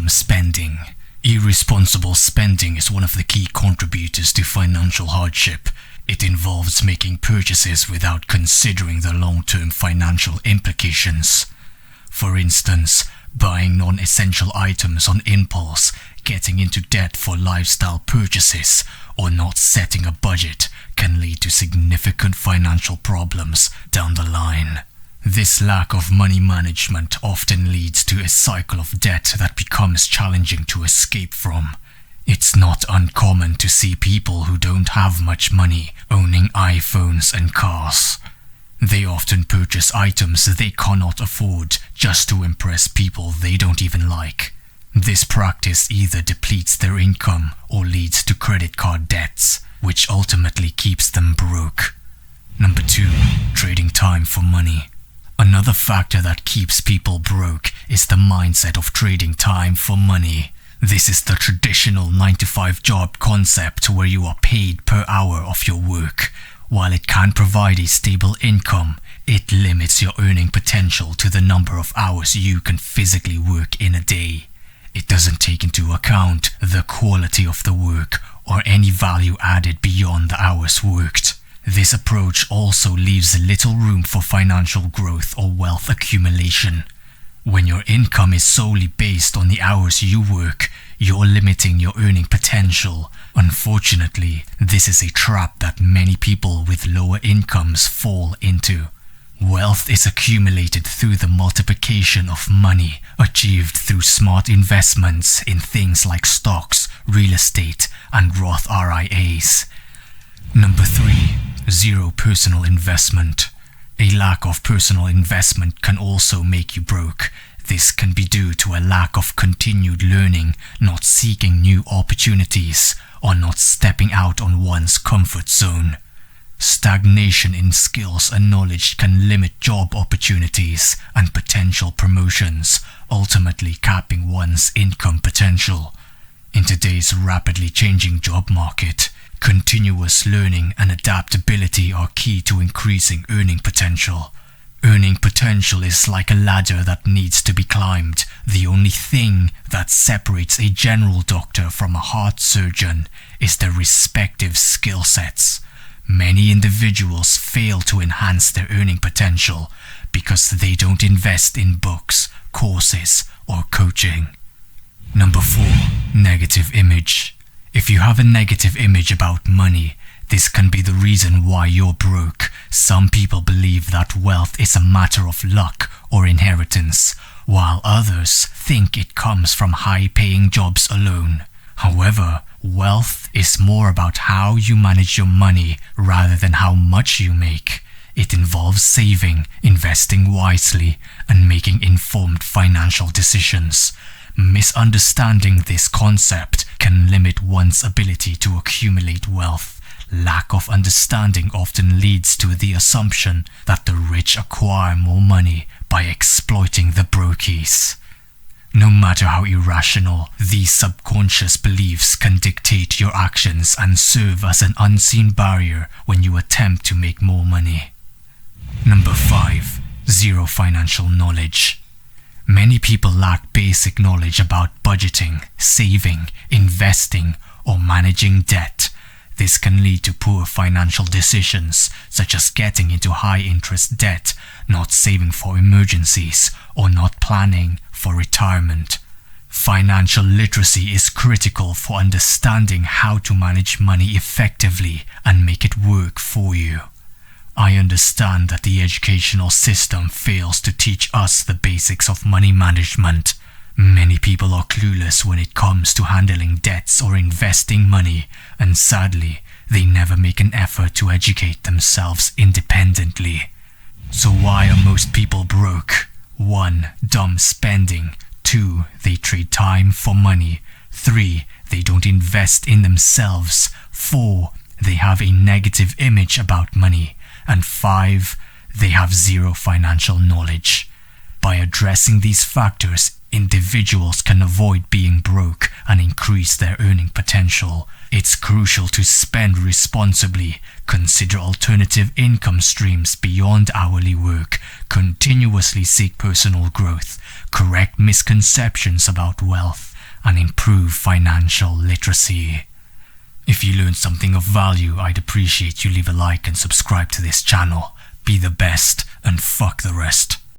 spending. Irresponsible spending is one of the key contributors to financial hardship. It involves making purchases without considering the long-term financial implications. For instance, buying non-essential items on impulse, getting into debt for lifestyle purchases, or not setting a budget can lead to significant financial problems down the line. This lack of money management often leads to a cycle of debt that becomes challenging to escape from. It's not uncommon to see people who don't have much money owning iPhones and cars. They often purchase items they cannot afford just to impress people they don't even like. This practice either depletes their income or leads to credit card debts, which ultimately keeps them broke. Number 2, trading time for money. Another factor that keeps people broke is the mindset of trading time for money. This is the traditional 9-to-5 job concept where you are paid per hour of your work. While it can provide a stable income, it limits your earning potential to the number of hours you can physically work in a day. It doesn't take into account the quality of the work or any value added beyond the hours worked. This approach also leaves little room for financial growth or wealth accumulation. When your income is solely based on the hours you work, you're limiting your earning potential. Unfortunately, this is a trap that many people with lower incomes fall into. Wealth is accumulated through the multiplication of money achieved through smart investments in things like stocks, real estate, and Roth IRAs. Number 3, zero personal investment. A lack of personal investment can also make you broke. This can be due to a lack of continued learning, not seeking new opportunities, or not stepping out on one's comfort zone. Stagnation in skills and knowledge can limit job opportunities and potential promotions, ultimately capping one's income potential. In today's rapidly changing job market, continuous learning and adaptability are key to increasing earning potential. Earning potential is like a ladder that needs to be climbed. The only thing that separates a general doctor from a heart surgeon is their respective skill sets. Many individuals fail to enhance their earning potential because they don't invest in books, courses, or coaching. Number 4, negative image. If you have a negative image about money, this can be the reason why you're broke. Some people believe that wealth is a matter of luck or inheritance, while others think it comes from high-paying jobs alone. However, wealth is more about how you manage your money rather than how much you make. It involves saving, investing wisely, and making informed financial decisions. Misunderstanding this concept can limit one's ability to accumulate wealth. Lack of understanding often leads to the assumption that the rich acquire more money by exploiting the brokies. No matter how irrational, these subconscious beliefs can dictate your actions and serve as an unseen barrier when you attempt to make more money. Number 5, zero financial knowledge. Many people lack basic knowledge about budgeting, saving, investing, or managing debt. This can lead to poor financial decisions, such as getting into high-interest debt, not saving for emergencies, or not planning for retirement. Financial literacy is critical for understanding how to manage money effectively and make it work for you. I understand that the educational system fails to teach us the basics of money management. Many people are clueless when it comes to handling debts or investing money, and sadly, they never make an effort to educate themselves independently. So why are most people broke? 1. Dumb spending. 2. They trade time for money. 3. They don't invest in themselves. 4. They have a negative image about money. And 5. They have zero financial knowledge. By addressing these factors, individuals can avoid being broke and increase their earning potential. It's crucial to spend responsibly, consider alternative income streams beyond hourly work, continuously seek personal growth, correct misconceptions about wealth, and improve financial literacy. If you learned something of value, I'd appreciate you leave a like and subscribe to this channel. Be the best and fuck the rest.